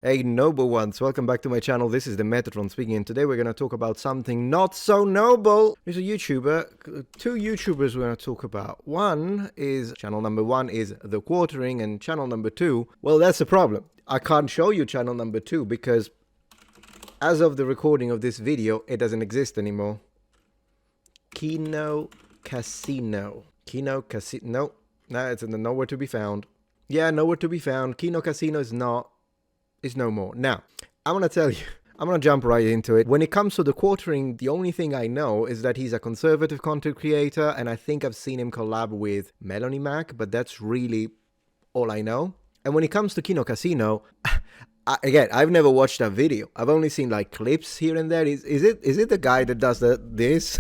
Hey noble ones, welcome back to my channel. This is the Metatron speaking, and today we're going to talk about something not so noble. There's a YouTuber, two YouTubers we're going to talk about. Channel number one is The Quartering, and channel number two, well, that's a problem. I can't show you channel number two because as of the recording of this video, it doesn't exist anymore. Kino Casino. No, it's nowhere to be found. Yeah, nowhere to be found. Kino Casino is no more. Now, I'm going to tell you, I'm going to jump right into it. When it comes to The Quartering, the only thing I know is that he's a conservative content creator, and I think I've seen him collab with Melanie Mac, but that's really all I know. And when it comes to Kino Casino, again, I've never watched that video. I've only seen like clips here and there. Is it the guy that does this?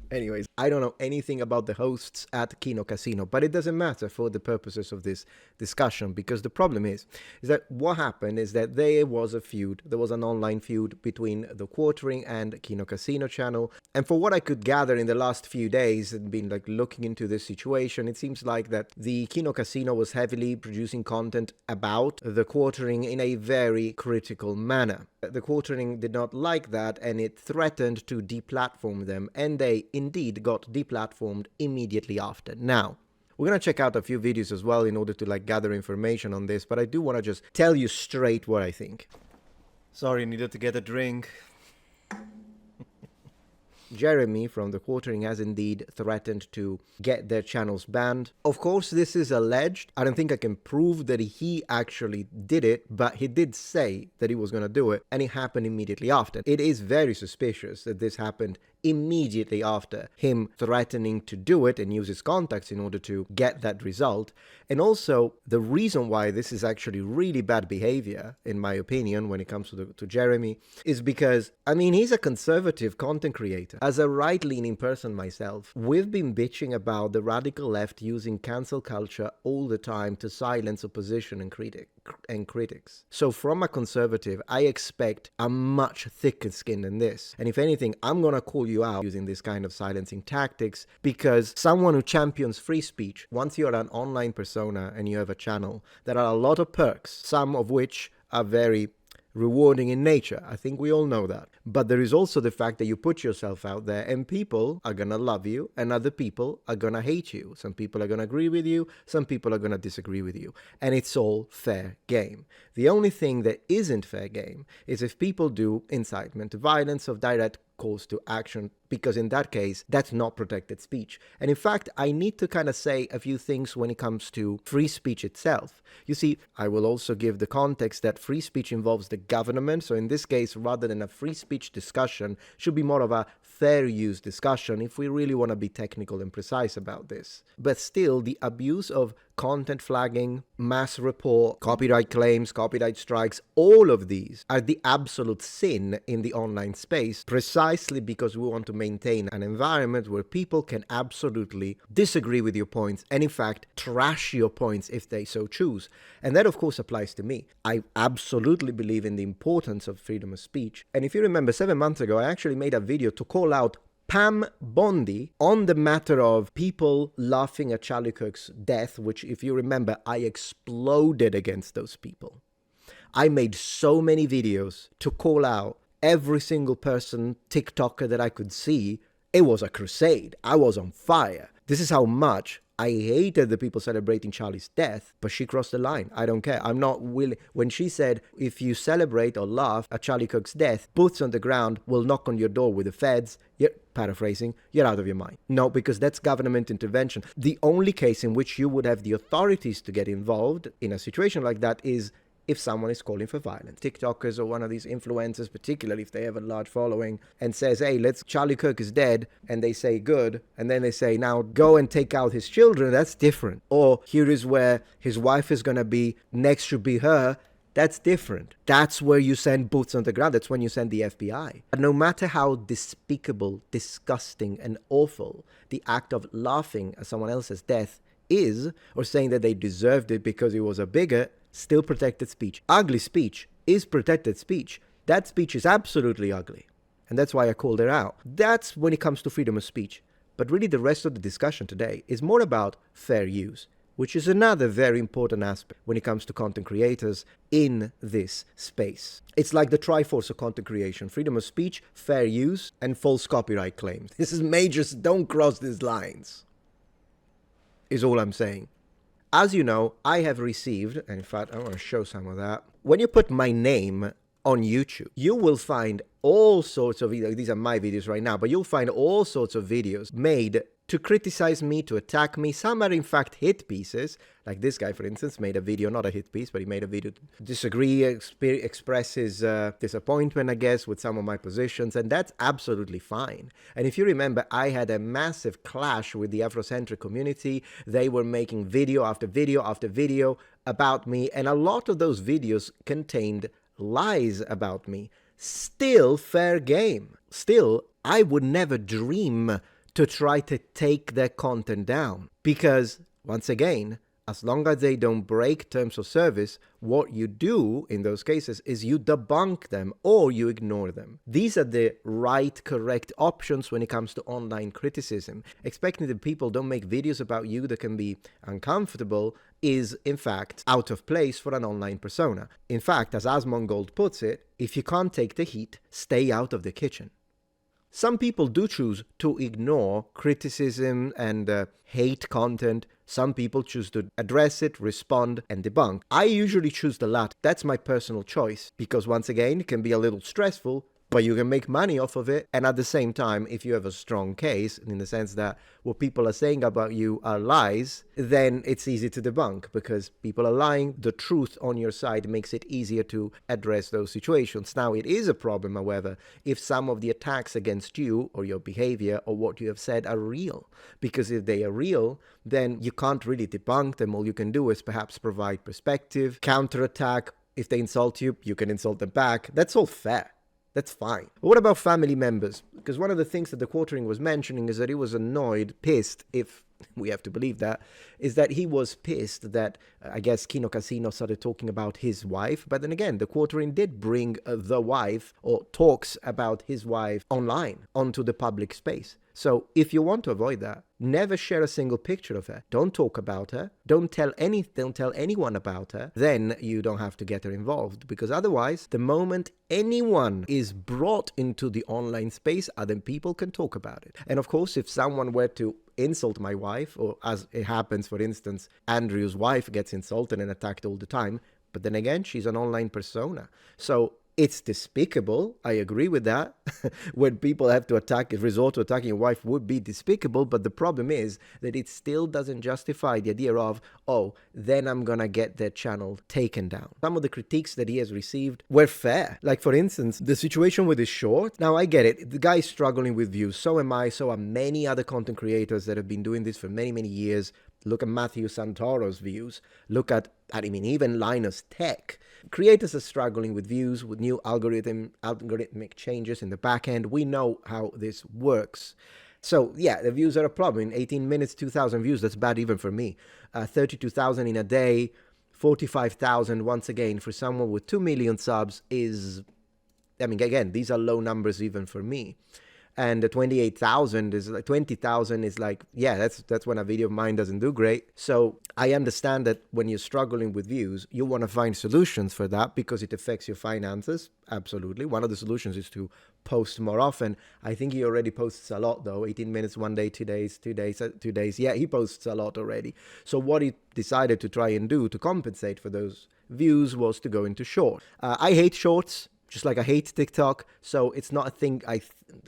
Anyways, I don't know anything about the hosts at Kino Casino, but it doesn't matter for the purposes of this discussion, because the problem is that what happened is that there was a feud. There was an online feud between The Quartering and Kino Casino channel. And for what I could gather in the last few days and been like looking into this situation, it seems like that the Kino Casino was heavily producing content about The Quartering in a very critical manner. The Quartering did not like that, and it threatened to deplatform them, and they indeed got deplatformed immediately after. Now, we're going to check out a few videos as well in order to like gather information on this, but I do want to just tell you straight what I think. Sorry, needed to get a drink. Jeremy from The Quartering has indeed threatened to get their channels banned. Of course, this is alleged. I don't think I can prove that he actually did it, but he did say that he was going to do it, and it happened immediately after. It is very suspicious that this happened immediately after him threatening to do it and use his contacts in order to get that result. And also, the reason why this is actually really bad behavior, in my opinion, when it comes to Jeremy, is because, I mean, he's a conservative content creator. As a right-leaning person myself, we've been bitching about the radical left using cancel culture all the time to silence opposition and critics. So from a conservative, I expect a much thicker skin than this. And if anything, I'm gonna call you out using this kind of silencing tactics, because someone who champions free speech, once you're an online persona and you have a channel, there are a lot of perks, some of which are very rewarding in nature. I think we all know that. But there is also the fact that you put yourself out there and people are gonna love you and other people are gonna hate you. Some people are gonna agree with you, some people are gonna disagree with you. And it's all fair game. The only thing that isn't fair game is if people do incitement to violence or direct calls to action, because in that case, that's not protected speech. And in fact, I need to kind of say a few things when it comes to free speech itself. You see, I will also give the context that free speech involves the government. So in this case, rather than a free speech discussion, should be more of a fair use discussion if we really want to be technical and precise about this. But still, the abuse of content flagging, mass report, copyright claims, copyright strikes, all of these are the absolute sin in the online space, precisely because we want to maintain an environment where people can absolutely disagree with your points and in fact trash your points if they so choose. And that of course applies to me. I absolutely believe in the importance of freedom of speech. And if you remember, 7 months ago, I actually made a video to call out Pam Bondi on the matter of people laughing at Charlie Kirk's death, which, if you remember, I exploded against those people. I made so many videos to call out every single person, TikToker that I could see. It was a crusade. I was on fire. This is how much I hated the people celebrating Charlie's death, but she crossed the line. I don't care. I'm not willing. When she said, if you celebrate or laugh at Charlie Kirk's death, boots on the ground will knock on your door with the feds. You're paraphrasing, you're out of your mind. No, because that's government intervention. The only case in which you would have the authorities to get involved in a situation like that is if someone is calling for violence. TikTokers or one of these influencers, particularly if they have a large following, and says, hey, Charlie Kirk is dead, and they say good, and then they say, now go and take out his children, that's different. Or here is where his wife is gonna be, next should be her, that's different. That's where you send boots on the ground. That's when you send the FBI. And no matter how despicable, disgusting, and awful the act of laughing at someone else's death is, or saying that they deserved it because he was a bigot, still protected speech. Ugly speech is protected speech. That speech is absolutely ugly. And that's why I called it out. That's when it comes to freedom of speech. But really the rest of the discussion today is more about fair use. which is another very important aspect when it comes to content creators in this space. It's like the triforce of content creation: freedom of speech, fair use, and false copyright claims. This is major. Don't cross these lines, is all I'm saying. As you know, I have received, and in fact, I want to show some of that. When you put my name on YouTube, you will find all sorts of videos. These are my videos right now, but you'll find all sorts of videos made to criticize me, to attack me. Some are in fact hit pieces. Like this guy, for instance, made a video, not a hit piece, but he made a video to disagree, express his disappointment, I guess, with some of my positions, and that's absolutely fine. And if you remember, I had a massive clash with the Afrocentric community. They were making video after video after video about me, and a lot of those videos contained lies about me. Still fair game. Still, I would never dream to try to take their content down, because once again, as long as they don't break terms of service, what you do in those cases is you debunk them or you ignore them. These are the right, correct options when it comes to online criticism. Expecting that people don't make videos about you that can be uncomfortable is, in fact, out of place for an online persona. In fact, as Asmongold puts it, if you can't take the heat, stay out of the kitchen. Some people do choose to ignore criticism and hate content. Some people choose to address it, respond, and debunk. I usually choose the latter. That's my personal choice, because once again, it can be a little stressful, but you can make money off of it. And at the same time, if you have a strong case, in the sense that what people are saying about you are lies, then it's easy to debunk, because people are lying. The truth on your side makes it easier to address those situations. Now, it is a problem, however, if some of the attacks against you or your behavior or what you have said are real. Because if they are real, then you can't really debunk them. All you can do is perhaps provide perspective, counterattack. If they insult you, you can insult them back. That's all fair. That's fine. But what about family members? Because one of the things that the Quartering was mentioning is that he was annoyed, pissed, if we have to believe that, is that he was pissed that, I guess, Kino Casino started talking about his wife. But then again, the Quartering did bring the wife, or talks about his wife, online, onto the public space. So if you want to avoid that, never share a single picture of her. Don't talk about her. Don't tell anyone about her. Then you don't have to get her involved, because otherwise, the moment anyone is brought into the online space, other people can talk about it. And of course, if someone were to insult my wife, or as it happens, for instance, Andrew's wife gets insulted and attacked all the time, but then again, she's an online persona. So it's despicable. I agree with that. When people have to resort to attacking your wife would be despicable. But the problem is that it still doesn't justify the idea of, oh, then I'm going to get their channel taken down. Some of the critiques that he has received were fair. Like, for instance, the situation with his short. Now, I get it. The guy is struggling with views. So am I. So are many other content creators that have been doing this for many, many years. Look at Matthew Santoro's views. Look at even Linus Tech. Creators are struggling with views, with new algorithmic changes in the back end. We know how this works. So, yeah, the views are a problem. In 18 minutes, 2,000 views. That's bad even for me. 32,000 in a day, 45,000 once again for someone with 2 million subs is, I mean, again, these are low numbers even for me. And the 28,000 is like 20,000 is like, yeah, that's when a video of mine doesn't do great. So I understand that when you're struggling with views, you want to find solutions for that because it affects your finances. Absolutely. One of the solutions is to post more often. I think he already posts a lot though. 18 minutes, 1 day, 2 days, 2 days, 2 days. Yeah, he posts a lot already. So what he decided to try and do to compensate for those views was to go into short. I hate shorts. Just like I hate TikTok, so it's not a thing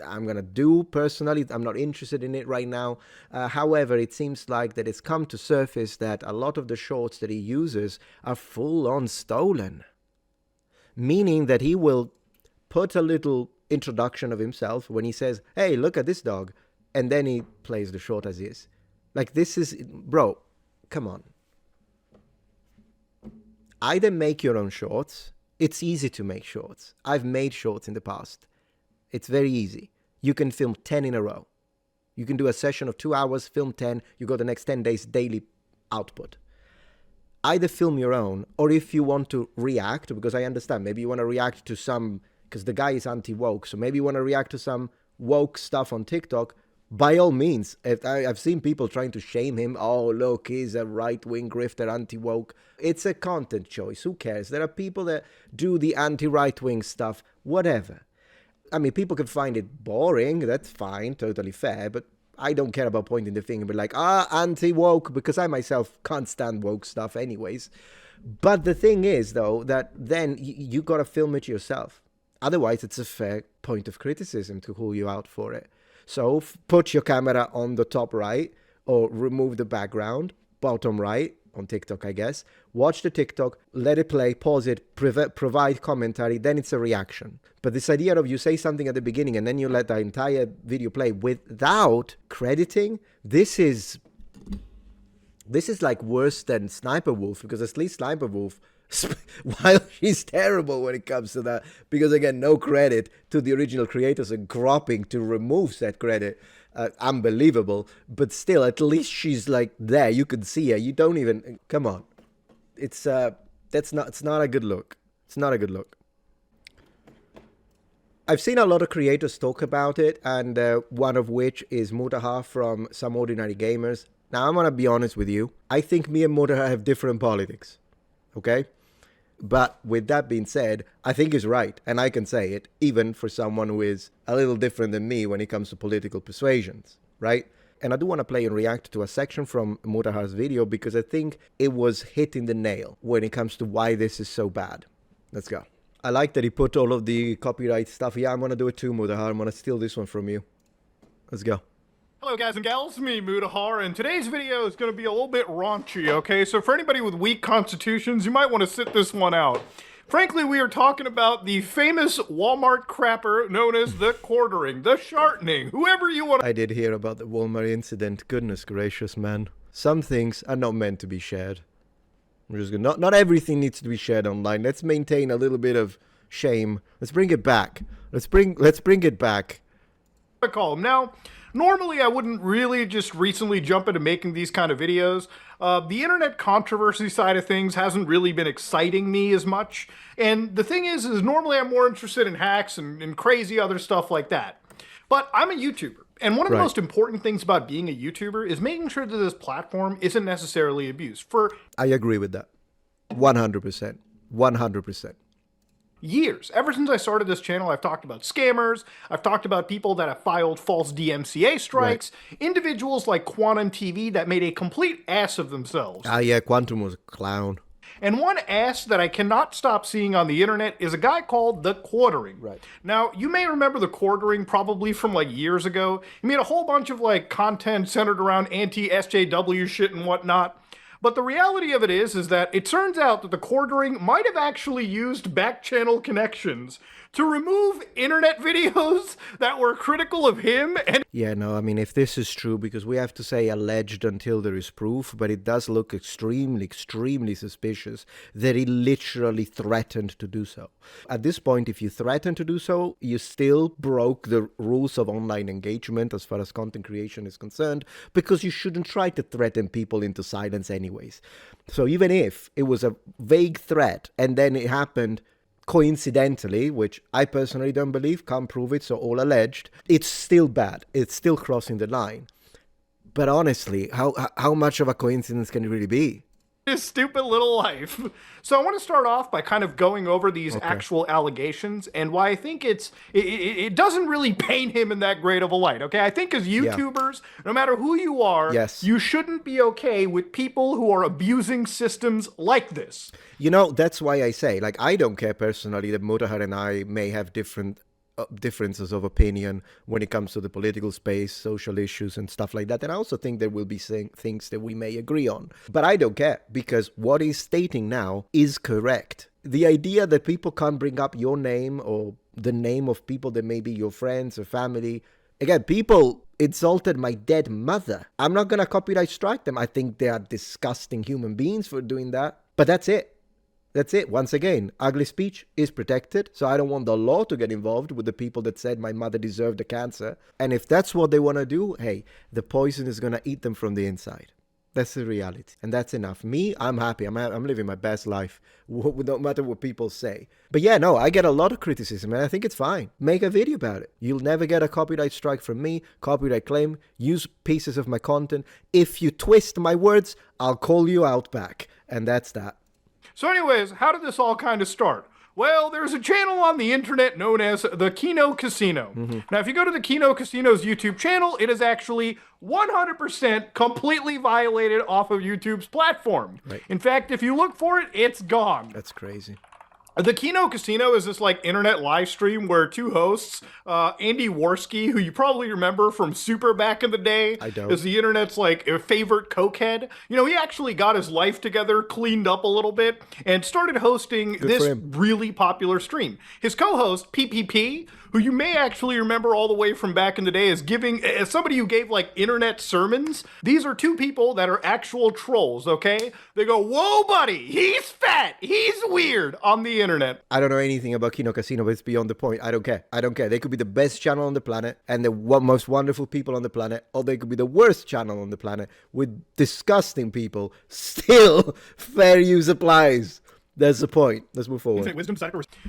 I'm going to do personally. I'm not interested in it right now. However, it seems like that it's come to surface that a lot of the shorts that he uses are full-on stolen. Meaning that he will put a little introduction of himself when he says, hey, look at this dog. And then he plays the short as is. Like, this is, bro, come on. Either make your own shorts. It's easy to make shorts. I've made shorts in the past. It's very easy. You can film 10 in a row. You can do a session of 2 hours, film 10. You go the next 10 days daily output. Either film your own, or if you want to react, because I understand, maybe you want to react to some, because the guy is anti-woke, so maybe you want to react to some woke stuff on TikTok, By all means, I've seen people trying to shame him. Oh, look, he's a right-wing grifter, anti-woke. It's a content choice. Who cares? There are people that do the anti-right-wing stuff, whatever. I mean, people can find it boring. That's fine, totally fair. But I don't care about pointing the finger and be like, anti-woke, because I myself can't stand woke stuff anyways. But the thing is, though, that then you got to film it yourself. Otherwise, it's a fair point of criticism to call you out for it. So put your camera on the top right or remove the background, bottom right, on TikTok, I guess. Watch the TikTok, let it play, pause it, provide commentary, then it's a reaction. But this idea of you say something at the beginning and then you let the entire video play without crediting, this is like worse than Sniper Wolf, because at least Sniper Wolf, while she's terrible when it comes to that, because again, no credit to the original creators and cropping to remove said credit, unbelievable. But still, at least she's like there. You can see her. You don't even come on. It's not a good look. It's not a good look. I've seen a lot of creators talk about it, and one of which is Mutahar from Some Ordinary Gamers. Now, I'm gonna be honest with you. I think me and Mutahar have different politics. Okay? But with that being said, I think he's right, and I can say it, even for someone who is a little different than me when it comes to political persuasions, right? And I do want to play and react to a section from Mutahar's video because I think it was hitting the nail when it comes to why this is so bad. Let's go. I like that he put all of the copyright stuff. Yeah, I'm going to do it too, Mutahar. I'm going to steal this one from you. Let's go. Hello guys and gals, me Mutahar, and today's video is going to be a little bit raunchy, okay? So for anybody with weak constitutions, you might want to sit this one out. Frankly, we are talking about the famous Walmart crapper known as the quartering, the shartening, whoever you want to... I did hear about the Walmart incident. Goodness gracious, man. Some things are not meant to be shared. I'm just gonna, not everything needs to be shared online. Let's maintain a little bit of shame. Let's bring it back. Let's bring it back. Call them. Now, normally I wouldn't really just recently jump into making these kind of videos. The internet controversy side of things hasn't really been exciting me as much. And the thing is normally I'm more interested in hacks and crazy other stuff like that. But I'm a YouTuber. And one of the most important things about being a YouTuber is making sure that this platform isn't necessarily abused. I agree with that. 100%. 100%. Years. Ever since I started this channel, I've talked about scammers, I've talked about people that have filed false DMCA strikes, individuals like Quantum TV that made a complete ass of themselves. Ah, yeah, Quantum was a clown. And one ass that I cannot stop seeing on the internet is a guy called The Quartering. Right. Now, you may remember The Quartering probably from like years ago. He made a whole bunch of like content centered around anti-SJW shit and whatnot. But the reality of it is that it turns out that the quartering might have actually used back-channel connections to remove internet videos that were critical of him and... Yeah, no, I mean, if this is true, because we have to say alleged until there is proof, but it does look extremely, extremely suspicious that he literally threatened to do so. At this point, if you threaten to do so, you still broke the rules of online engagement as far as content creation is concerned, because you shouldn't try to threaten people into silence anyways. So even if it was a vague threat and then it happened coincidentally, which I personally don't believe, can't prove it, so all alleged, it's still bad. It's still crossing the line. But honestly, how much of a coincidence can it really be? His stupid little life. So I want to start off by kind of going over these actual allegations and why I think it doesn't really paint him in that great of a light, okay? I think as YouTubers, no matter who you are, you shouldn't be okay with people who are abusing systems like this. You know, that's why I say, like, I don't care personally that Mutahar and I may have differences of opinion when it comes to the political space, social issues and stuff like that. And I also think there will be things that we may agree on. But I don't care, because what he's stating now is correct. The idea that people can't bring up your name or the name of people that may be your friends or family. Again, people insulted my dead mother. I'm not going to copyright strike them. I think they are disgusting human beings for doing that. But that's it. That's it. Once again, ugly speech is protected, so I don't want the law to get involved with the people that said my mother deserved the cancer. And if that's what they want to do, hey, the poison is going to eat them from the inside. That's the reality. And that's enough. Me, I'm happy. I'm living my best life, no matter what people say. But yeah, no, I get a lot of criticism, and I think it's fine. Make a video about it. You'll never get a copyright strike from me, copyright claim. Use pieces of my content. If you twist my words, I'll call you out back. And that's that. So anyways, how did this all kind of start? Well, there's a channel on the internet known as the Kino Casino. Now, if you go to the Kino Casino's YouTube channel, it is actually 100% completely violated off of YouTube's platform. Right. In fact, if you look for it, it's gone. That's crazy. The Kino Casino is this like internet live stream where two hosts, Andy Worski, who you probably remember from Super back in the day, I don't. is the internet's like favorite cokehead. You know, he actually got his life together, cleaned up a little bit, and started hosting this really popular stream. His co-host, PPP, who you may actually remember all the way from back in the day as somebody who gave like internet sermons. These are two people that are actual trolls, okay? They go, whoa, buddy, he's fat, he's weird on the internet. I don't know anything about Kino Casino, but it's beyond the point. I don't care. I don't care. They could be the best channel on the planet and the most wonderful people on the planet, or they could be the worst channel on the planet with disgusting people. Still, fair use applies. That's the point. Let's move forward.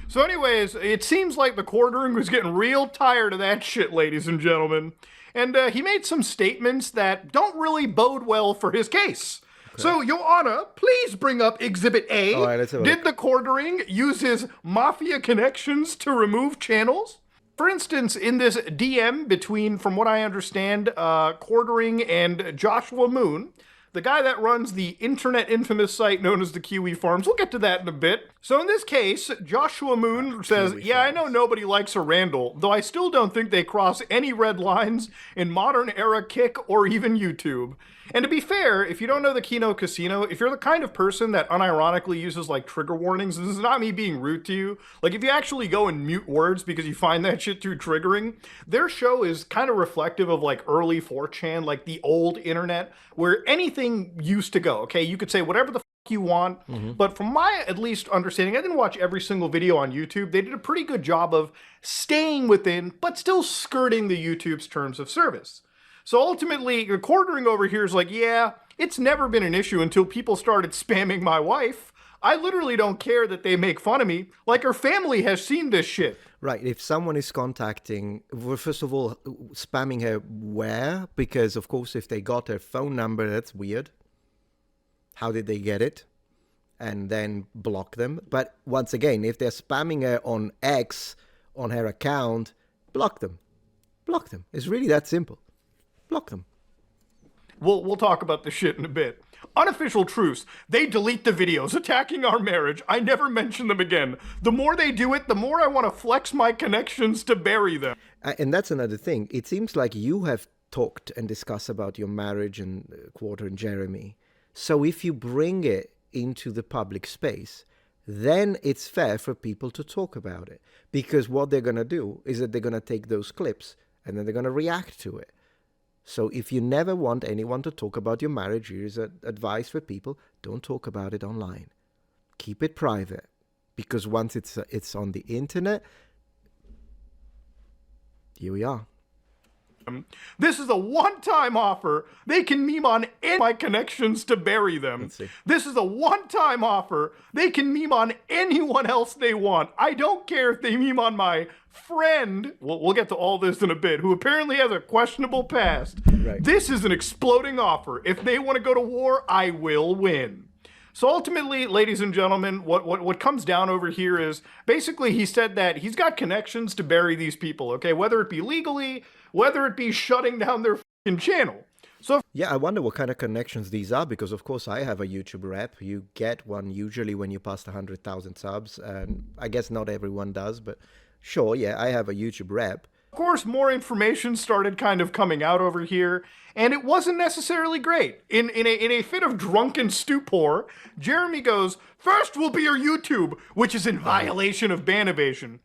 So anyways, it seems like the courtroom was getting real tired of that shit, ladies and gentlemen. And he made some statements that don't really bode well for his case. Okay. So, Your Honor, please bring up Exhibit A. All right, let's have a Did the quartering use his mafia connections to remove channels? For instance, in this DM between, from what I understand, Quartering and Joshua Moon, the guy that runs the internet infamous site known as the Kiwi Farms. We'll get to that in a bit. So in this case, Joshua Moon says, yeah, I know nobody likes a Randall, though I still don't think they cross any red lines in modern era Kick or even YouTube. And to be fair, if you don't know the Kino Casino, if you're the kind of person that unironically uses like trigger warnings, this is not me being rude to you. Like if you actually go and mute words because you find that shit too triggering, their show is kind of reflective of like early 4chan, like the old internet, where anything used to go, okay? You could say whatever the you want, but from my at least understanding, I didn't watch every single video on YouTube. They did a pretty good job of staying within, but still skirting the YouTube's terms of service. So ultimately, the quartering over here is like, yeah, it's never been an issue until people started spamming my wife. I literally don't care that they make fun of me. Like her family has seen this shit. Right. If someone is contacting, well, first of all, spamming her where? Because, of course, if they got her phone number, that's weird. How did they get it? And then block them. But once again, if they're spamming her on X, on her account, block them. Block them. It's really that simple. Block them. We'll talk about this shit in a bit. Unofficial truths. They delete the videos attacking our marriage. I never mention them again. The more they do it, the more I want to flex my connections to bury them. And that's another thing. It seems like you have talked and discussed about your marriage and Quarter and Jeremy. So if you bring it into the public space, then it's fair for people to talk about it. Because what they're going to do is that they're going to take those clips and then they're going to react to it. So if you never want anyone to talk about your marriage, here's advice for people: don't talk about it online. Keep it private. Because once it's on the internet, here we are. This is a one-time offer. They can meme on any of my connections to bury them. Let's see. This is a one-time offer. They can meme on anyone else they want. I don't care if they meme on my friend, we'll get to all this in a bit, who apparently has a questionable past. Right. This is an exploding offer. If they want to go to war, I will win. So ultimately, ladies and gentlemen, what comes down over here is basically he said that he's got connections to bury these people, okay? Whether it be legally, whether it be shutting down their fucking channel. So yeah, I wonder what kind of connections these are, because of course I have a YouTube rep. You get one usually when you pass 100,000 subs, and I guess not everyone does, but sure, yeah, I have a YouTube rep. Of course, more information started kind of coming out over here, and it wasn't necessarily great. In a fit of drunken stupor, Jeremy goes, "First will be your YouTube," which is in violation of ban evasion.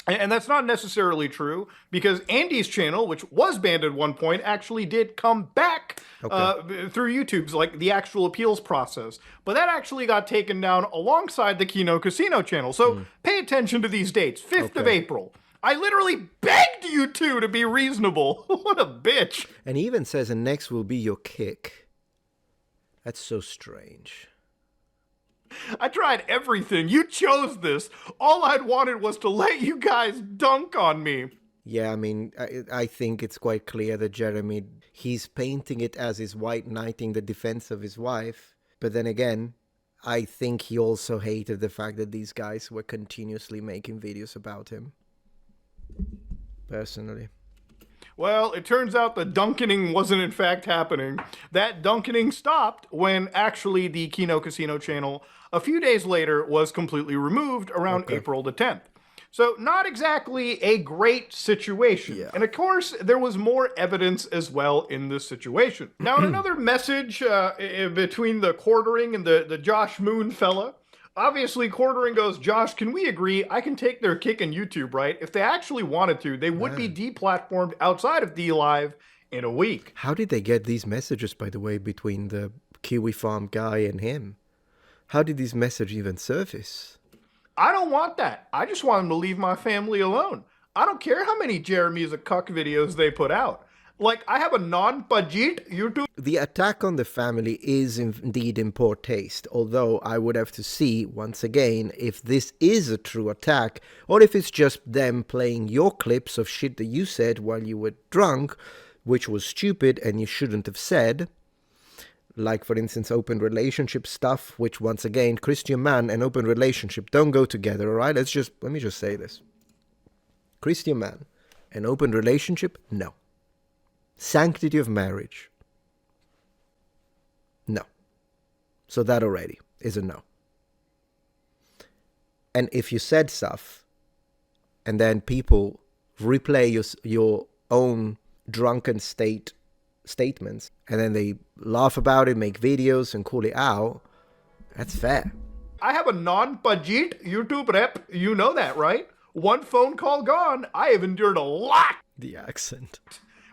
And that's not necessarily true, because Andy's channel, which was banned at one point, actually did come back through YouTube's, like, the actual appeals process. But that actually got taken down alongside the Kino Casino channel. So pay attention to these dates. 5th of April. I literally begged you two to be reasonable. What a bitch. And he even says, and next will be your kick. That's so strange. I tried everything. You chose this. All I'd wanted was to let you guys dunk on me. Yeah, I mean, I think it's quite clear that Jeremy, he's painting it as his white knighting the defense of his wife. But then again, I think he also hated the fact that these guys were continuously making videos about him. Personally. Well, it turns out the dunkening wasn't in fact happening. That dunkening stopped when actually the Kino Casino channel a few days later was completely removed around April the 10th. So not exactly a great situation. Yeah. And of course, there was more evidence as well in this situation. Now, in another message between the Quartering and the Josh Moon fella, obviously Quartering goes, Josh, can we agree? I can take their kick in YouTube, right? If they actually wanted to, they would be deplatformed outside of DLive in a week. How did they get these messages, by the way, between the Kiwi Farm guy and him? How did these messages even surface? I don't want that. I just want them to leave my family alone. I don't care how many Jeremy's a cuck videos they put out. Like, I have a non-budget YouTube. The attack on the family is indeed in poor taste, although I would have to see, once again, if this is a true attack, or if it's just them playing your clips of shit that you said while you were drunk, which was stupid and you shouldn't have said. Like, for instance, open relationship stuff, which, once again, Christian man and open relationship don't go together, alright? Let me just say this. Christian man and open relationship, no. Sanctity of marriage, no. So that already is a no. And if you said stuff, and then people replay your own drunken statements, and then they laugh about it, make videos, and call it out, that's fair. I have a non-budget YouTube rep. You know that, right? One phone call gone. I have endured a lot. The accent.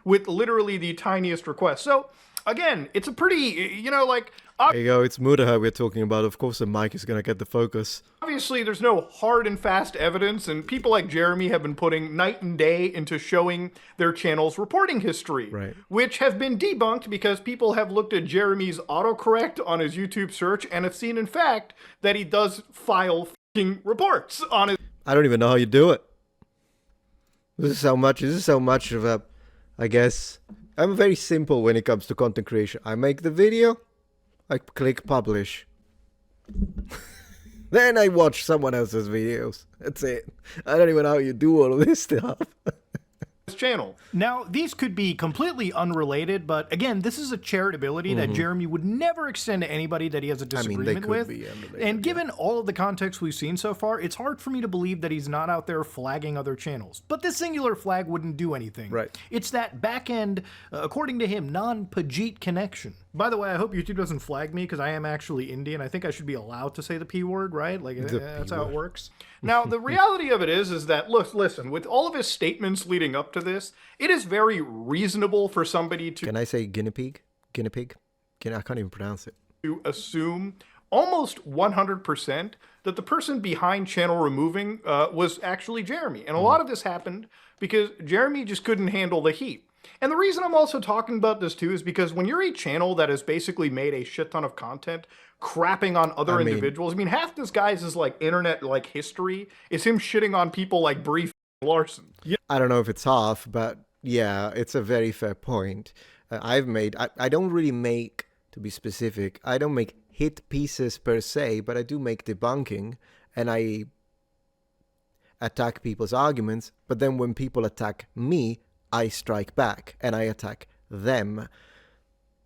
With literally the tiniest request. So, again, it's a pretty, like... There you go, it's Mutahar we're talking about. Of course the mic is going to get the focus. Obviously, there's no hard and fast evidence, and people like Jeremy have been putting night and day into showing their channel's reporting history, right, which have been debunked because people have looked at Jeremy's autocorrect on his YouTube search and have seen, in fact, that he does file f***ing reports on his... I don't even know how you do it. This is so much of a... I guess I'm very simple when it comes to content creation. I make the video, I click publish. Then I watch someone else's videos. That's it. I don't even know how you do all of this stuff. Channel. Now, these could be completely unrelated, but again, this is a charitability that Jeremy would never extend to anybody that he has a disagreement with. And given all of the context we've seen so far, it's hard for me to believe that he's not out there flagging other channels. But this singular flag wouldn't do anything. Right. It's that back-end, according to him, non-Pajit connection. By the way, I hope YouTube doesn't flag me because I am actually Indian. I think I should be allowed to say the P word, right? Like, that's how it works. Now, the reality of it is that, look, listen, with all of his statements leading up to this, it is very reasonable for somebody to... Can I say guinea pig? Guinea pig? I can't even pronounce it. To assume almost 100% that the person behind channel removing was actually Jeremy. And a lot of this happened because Jeremy just couldn't handle the heat. And the reason I'm also talking about this too is because when you're a channel that has basically made a shit ton of content crapping on other individuals, I mean, half this guy's like internet like history is him shitting on people like Brie Larson. Yeah. I don't know if it's half, but yeah, it's a very fair point. I don't really make, to be specific, I don't make hit pieces per se, but I do make debunking, and I attack people's arguments, but then when people attack me, I strike back and I attack them.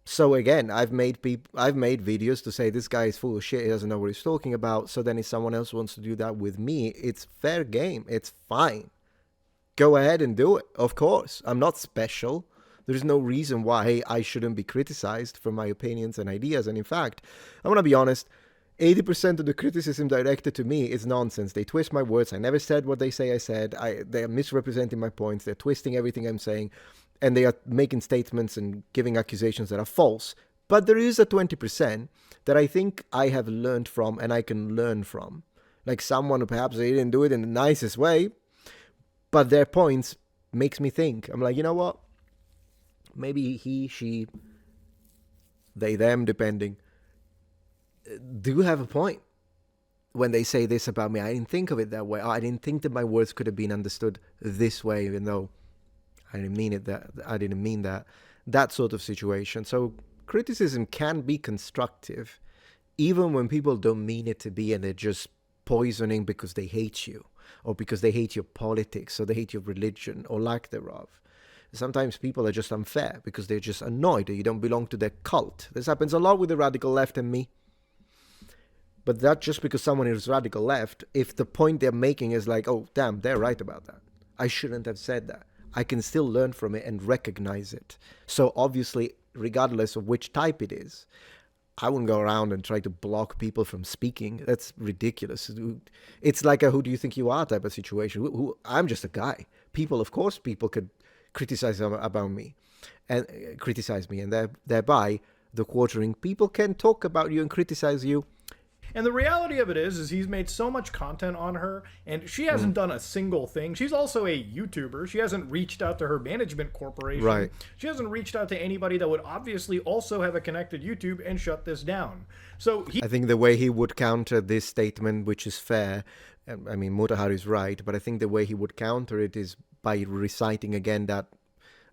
So again, I've made videos to say this guy is full of shit, he doesn't know what he's talking about. So then if someone else wants to do that with me, it's fair game. It's fine. Go ahead and do it. Of course, I'm not special. There's no reason why I shouldn't be criticized for my opinions and ideas. And in fact, I want to be honest, 80% of the criticism directed to me is nonsense. They twist my words. I never said what they say I said. They are misrepresenting my points. They're twisting everything I'm saying. And they are making statements and giving accusations that are false. But there is a 20% that I think I have learned from and I can learn from. Like someone who perhaps they didn't do it in the nicest way, but their points makes me think. I'm like, you know what? Maybe he, she, they, them, depending, do have a point when they say this about me. I didn't think of it that way. I didn't think that my words could have been understood this way, even though I didn't mean it that. I didn't mean that sort of situation. So criticism can be constructive, even when people don't mean it to be, and they're just poisoning because they hate you, or because they hate your politics, or they hate your religion, or lack thereof. Sometimes people are just unfair because they're just annoyed that you don't belong to their cult. This happens a lot with the radical left and me. But that just because someone is radical left, if the point they're making is like, oh, damn, they're right about that, I shouldn't have said that, I can still learn from it and recognize it. So obviously, regardless of which type it is, I wouldn't go around and try to block people from speaking. That's ridiculous. It's like a who do you think you are type of situation. I'm just a guy. People, of course, people could criticize about me and criticize me, and thereby the quartering people can talk about you and criticize you. And the reality of it is he's made so much content on her, and she hasn't done a single thing. She's also a YouTuber. She hasn't reached out to her management corporation. Right. She hasn't reached out to anybody that would obviously also have a connected YouTube and shut this down. So I think the way he would counter this statement, which is fair, I mean, Mutahar is right, but I think the way he would counter it is by reciting again that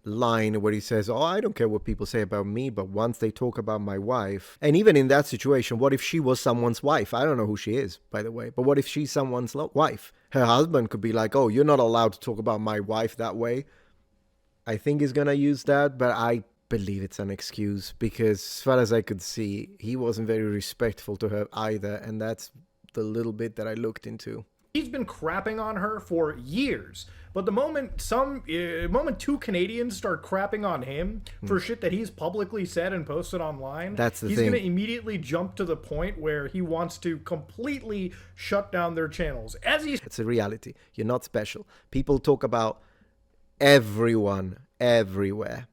line where he says, oh, I don't care what people say about me, but once they talk about my wife. And even in that situation, what if she was someone's wife? I don't know who she is, by the way, but what if she's someone's wife? Her husband could be like, oh, you're not allowed to talk about my wife that way. I think he's gonna use that, but I believe it's an excuse, because as far as I could see, he wasn't very respectful to her either, and that's the little bit that I looked into. He's been crapping on her for years, but the moment two Canadians start crapping on him for shit that he's publicly said and posted online, that's the he's thing. going to immediately jump to the point where he wants to completely shut down their channels. It's a reality. You're not special. People talk about everyone, everywhere.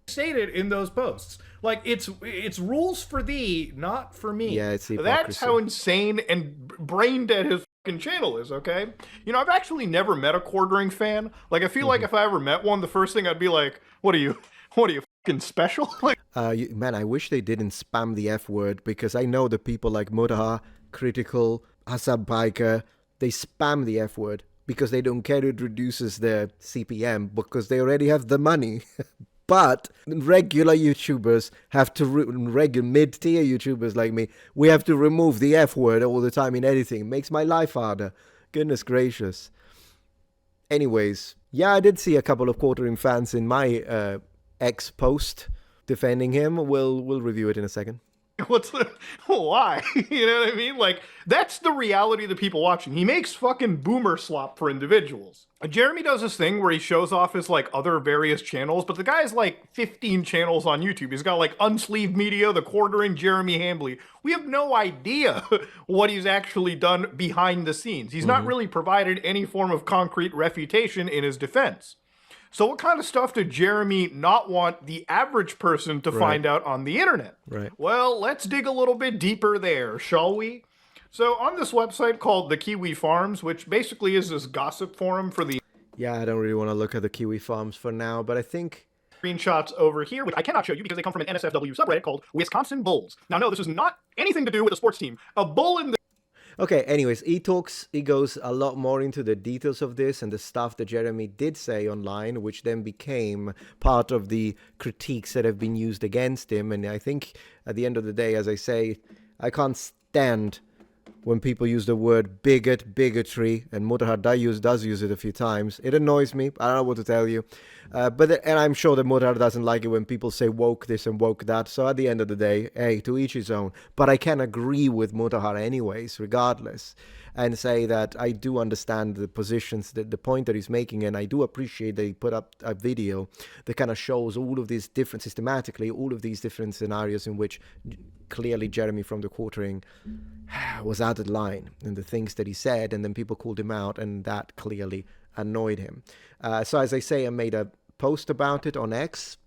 Stated in those posts, like it's rules for thee, not for me. Yeah, it's hypocrisy. That's how insane and brain dead his channel is. Okay, you know, I've actually never met a quartering fan. Like, I feel like if I ever met one, the first thing I'd be like, what are you fucking special? Like, man, I wish they didn't spam the F word, because I know the people like Mutahar, Critical, Hassan Biker, they spam the F word because they don't care it reduces their CPM, because they already have the money. But regular YouTubers have to, regular mid-tier YouTubers like me, we have to remove the F word all the time in editing. It makes my life harder. Goodness gracious. Anyways, yeah, I did see a couple of quartering fans in my X post defending him. We'll review it in a second. Why? You know what I mean? Like, that's the reality of the people watching. He makes fucking boomer slop for individuals. Jeremy does this thing where he shows off his, like, other various channels, but the guy has, like, 15 channels on YouTube. He's got, like, Unsleeved Media, The Quartering, Jeremy Hambley. We have no idea what he's actually done behind the scenes. He's not really provided any form of concrete refutation in his defense. So what kind of stuff did Jeremy not want the average person to find out on the internet? Right. Well, let's dig a little bit deeper there, shall we? So on this website called The Kiwi Farms, which basically is this gossip forum for the... Yeah, I don't really want to look at the Kiwi Farms for now, but I think... Screenshots over here, which I cannot show you because they come from an NSFW subreddit called Wisconsin Bulls. Now, no, this is not anything to do with a sports team. A bull in the... Okay, anyways, he goes a lot more into the details of this and the stuff that Jeremy did say online, which then became part of the critiques that have been used against him. And I think at the end of the day, as I say, I can't stand when people use the word bigot, bigotry, and Mutahar does use it a few times. It annoys me. I don't know what to tell you. And I'm sure that Mutahar doesn't like it when people say woke this and woke that. So at the end of the day, hey, to each his own. But I can agree with Mutahar anyways, regardless, and say that I do understand the positions, the point that he's making, and I do appreciate that he put up a video that kind of shows all of these different, systematically, all of these different scenarios in which clearly Jeremy from the Quartering was out of line in the things that he said, and then people called him out, and that clearly annoyed him. So as I say, I made a post about it on X,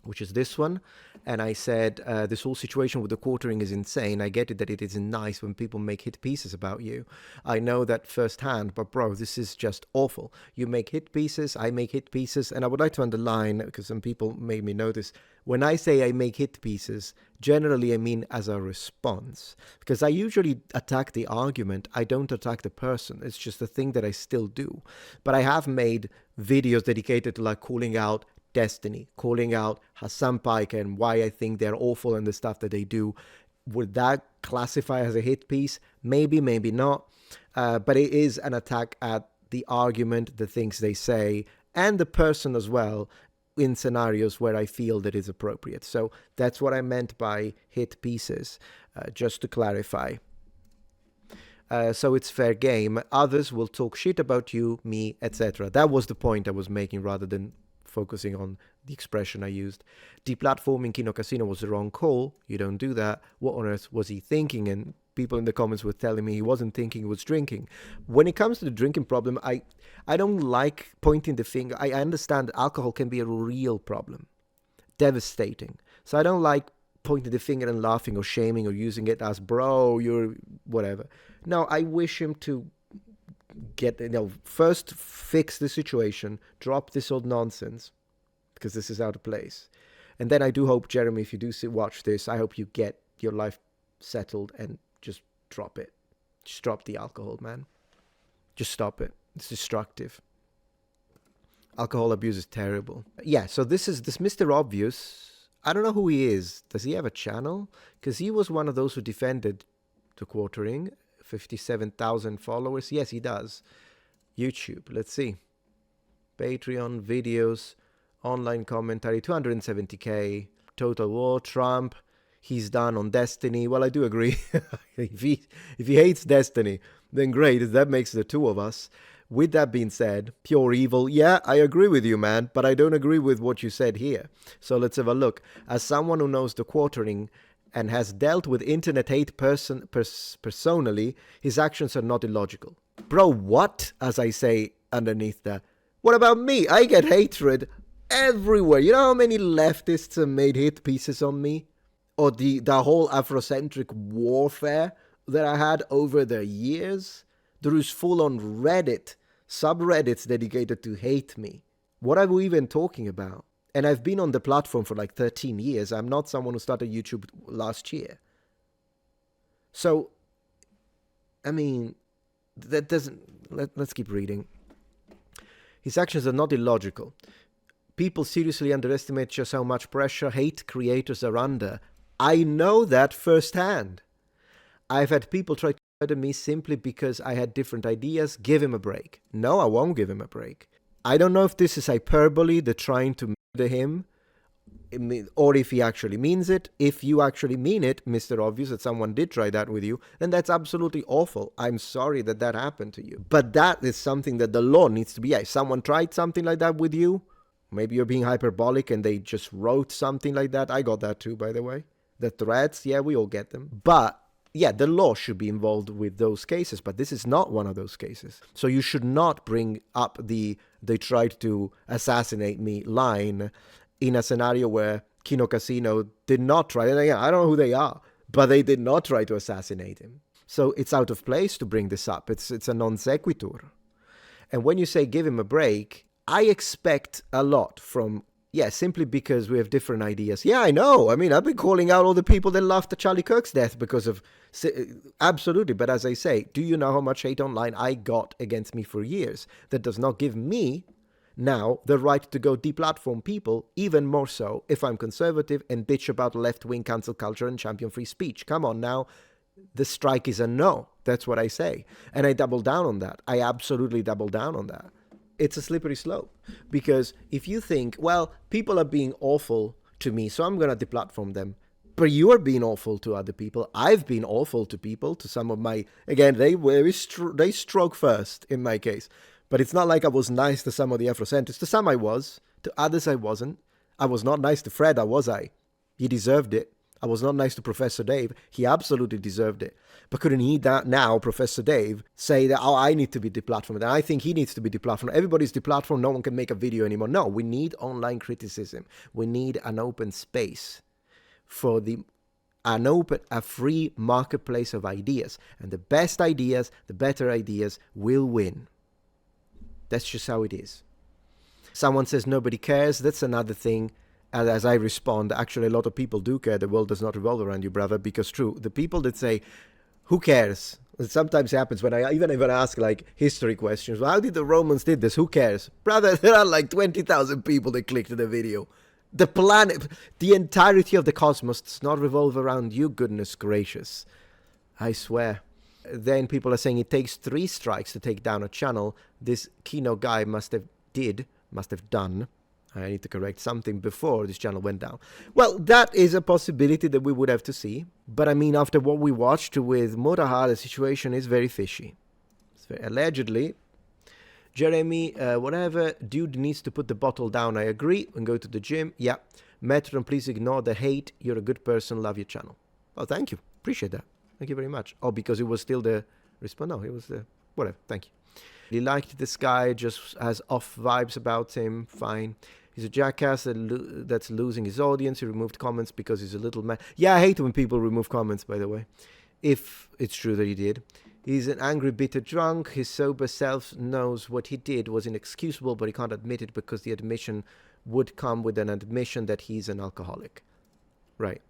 which is this one. And I said, this whole situation with the quartering is insane. I get it that it isn't nice when people make hit pieces about you. I know that firsthand, but bro, this is just awful. You make hit pieces, I make hit pieces. And I would like to underline, because some people made me notice, when I say I make hit pieces, generally I mean as a response. Because I usually attack the argument, I don't attack the person. It's just a thing that I still do. But I have made videos dedicated to like calling out Destiny, calling out Hassan Pike and why I think they're awful and the stuff that they do. Would that classify as a hit piece? Maybe, maybe not. But it is an attack at the argument, the things they say, and the person as well, in scenarios where I feel that is appropriate. So that's what I meant by hit pieces, just to clarify. So it's fair game. Others will talk shit about you, me, etc. That was the point I was making rather than focusing on the expression I used. Deplatforming Kino Casino was the wrong call. You don't do that. What on earth was he thinking? And people in the comments were telling me he wasn't thinking, he was drinking. When it comes to the drinking problem, I don't like pointing the finger. I understand alcohol can be a real problem. Devastating. So I don't like pointing the finger and laughing or shaming or using it as, bro, you're whatever. No, I wish him to first fix the situation, drop this old nonsense, because this is out of place. And then I do hope, Jeremy, if you do watch this, I hope you get your life settled and just drop it. Just drop the alcohol, man. Just stop it. It's destructive. Alcohol abuse is terrible. Yeah, so this Mr. Obvious. I don't know who he is. Does he have a channel? Because he was one of those who defended the quartering. 57,000 followers. Yes, he does. YouTube. Let's see. Patreon, videos, online commentary, 270k. Total War, Trump. He's done on Destiny. Well, I do agree. if he hates Destiny, then great. That makes the two of us. With that being said, pure evil. Yeah, I agree with you, man, but I don't agree with what you said here. So let's have a look. As someone who knows the quartering and has dealt with internet hate personally, his actions are not illogical. Bro, what? As I say underneath that. What about me? I get hatred everywhere. You know how many leftists have made hit pieces on me? Or the whole Afrocentric warfare that I had over the years? There is full-on Reddit, subreddits dedicated to hate me. What are we even talking about? And I've been on the platform for like 13 years. I'm not someone who started YouTube last year. So, I mean, that doesn't... Let's keep reading. His actions are not illogical. People seriously underestimate just how much pressure hate creators are under. I know that firsthand. I've had people try to murder me simply because I had different ideas. Give him a break. No, I won't give him a break. I don't know if this is hyperbole, the trying to murder him, or if he actually means it. If you actually mean it, Mr. Obvious, that someone did try that with you, then that's absolutely awful. I'm sorry that that happened to you. But that is something that the law needs to be. Yeah, if someone tried something like that with you, maybe you're being hyperbolic and they just wrote something like that. I got that too, by the way. The threats, yeah, we all get them. But yeah, the law should be involved with those cases, but this is not one of those cases. So you should not bring up the "they tried to assassinate me" line in a scenario where Kino Casino did not try. And again, I don't know who they are, but they did not try to assassinate him. So it's out of place to bring this up. It's a non sequitur. And when you say give him a break, I expect a lot from... Yeah, simply because we have different ideas. Yeah, I know. I mean, I've been calling out all the people that laughed at Charlie Kirk's death because of... Absolutely. But as I say, do you know how much hate online I got against me for years? That does not give me now the right to go deplatform people, even more so if I'm conservative and bitch about left-wing cancel culture and champion free speech. Come on now. The strike is a no. That's what I say. And I double down on that. I absolutely double down on that. It's a slippery slope, because if you think, well, people are being awful to me, so I'm going to deplatform them. But you are being awful to other people. I've been awful to people, to some of my... Again, they stroke first in my case. But it's not like I was nice to some of the Afrocentrics. To some I was. To others I wasn't. I was not nice to Fred, was I? He deserved it. I was not nice to Professor Dave. He absolutely deserved it. But couldn't he now, Professor Dave, say that, oh, I need to be deplatformed, and I think he needs to be deplatformed. Everybody's deplatformed. No one can make a video anymore. No, we need online criticism. We need an open space for a free marketplace of ideas. And the best ideas, the better ideas will win. That's just how it is. Someone says nobody cares. That's another thing. As I respond, actually, a lot of people do care. The world does not revolve around you, brother, because true, the people that say, who cares? It sometimes happens when I even ask like history questions. Well, how did the Romans did this? Who cares? Brother, there are like 20,000 people that clicked the video. The planet, the entirety of the cosmos does not revolve around you, goodness gracious. I swear. Then people are saying it takes 3 strikes to take down a channel. This Kino guy must have done. I need to correct something before this channel went down. Well, that is a possibility that we would have to see. But I mean, after what we watched with Mutahar, the situation is very fishy. Allegedly, Jeremy, whatever, dude needs to put the bottle down. I agree. And go to the gym. Yeah. Metatron, please ignore the hate. You're a good person. Love your channel. Oh, thank you. Appreciate that. Thank you very much. Oh, because it was still the response. No, it was the whatever. Thank you. He liked this guy, just has off vibes about him. Fine. He's a jackass that's losing his audience. He removed comments because he's a little man. Yeah, I hate when people remove comments, by the way. If it's true that he did. He's an angry, bitter drunk. His sober self knows what he did was inexcusable, but he can't admit it because the admission would come with an admission that he's an alcoholic. Right.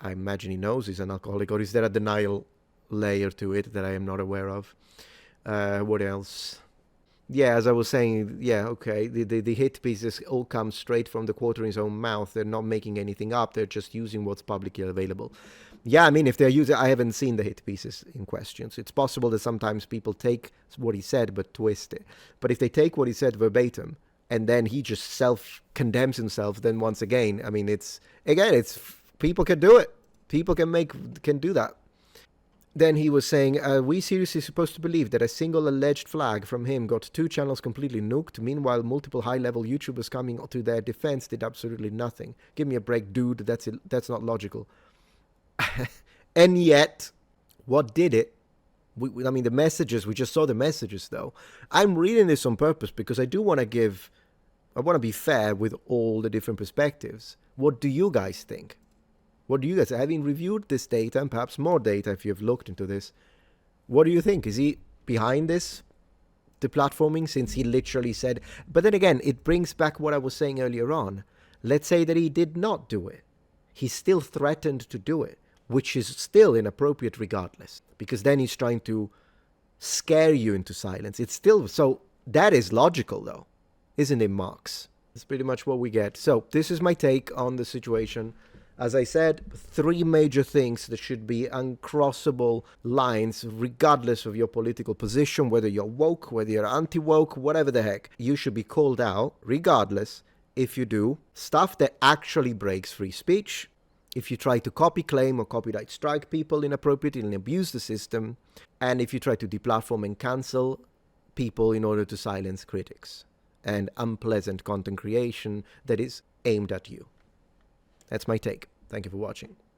I imagine he knows he's an alcoholic, or is there a denial layer to it that I am not aware of? What else? Yeah, as I was saying, yeah, okay, the hit pieces all come straight from the Quartering's own mouth. They're not making anything up. They're just using what's publicly available. Yeah, I mean, if they're using, I haven't seen the hit pieces in question. So it's possible that sometimes people take what he said but twist it. But if they take what he said verbatim and then he just self-condemns himself, then once again, I mean, it's people can do it. People can do that. Then he was saying, are we seriously supposed to believe that a single alleged flag from him got 2 channels completely nuked? Meanwhile, multiple high-level YouTubers coming to their defense did absolutely nothing. Give me a break, dude. That's not logical. And yet, what did it? I mean, the messages, we just saw the messages, though. I'm reading this on purpose because I want to be fair with all the different perspectives. What do you guys think? What do you guys, having reviewed this data and perhaps more data if you've looked into this, what do you think? Is he behind this deplatforming since he literally said, but then again, it brings back what I was saying earlier on. Let's say that he did not do it. He still threatened to do it, which is still inappropriate regardless, because then he's trying to scare you into silence. It's still, so that is logical though, isn't it, Marx? That's pretty much what we get. So this is my take on the situation. As I said, 3 major things that should be uncrossable lines, regardless of your political position, whether you're woke, whether you're anti-woke, whatever the heck. You should be called out, regardless, if you do stuff that actually breaks free speech, if you try to copy claim or copyright strike people inappropriately and abuse the system, and if you try to deplatform and cancel people in order to silence critics and unpleasant content creation that is aimed at you. That's my take. Thank you for watching.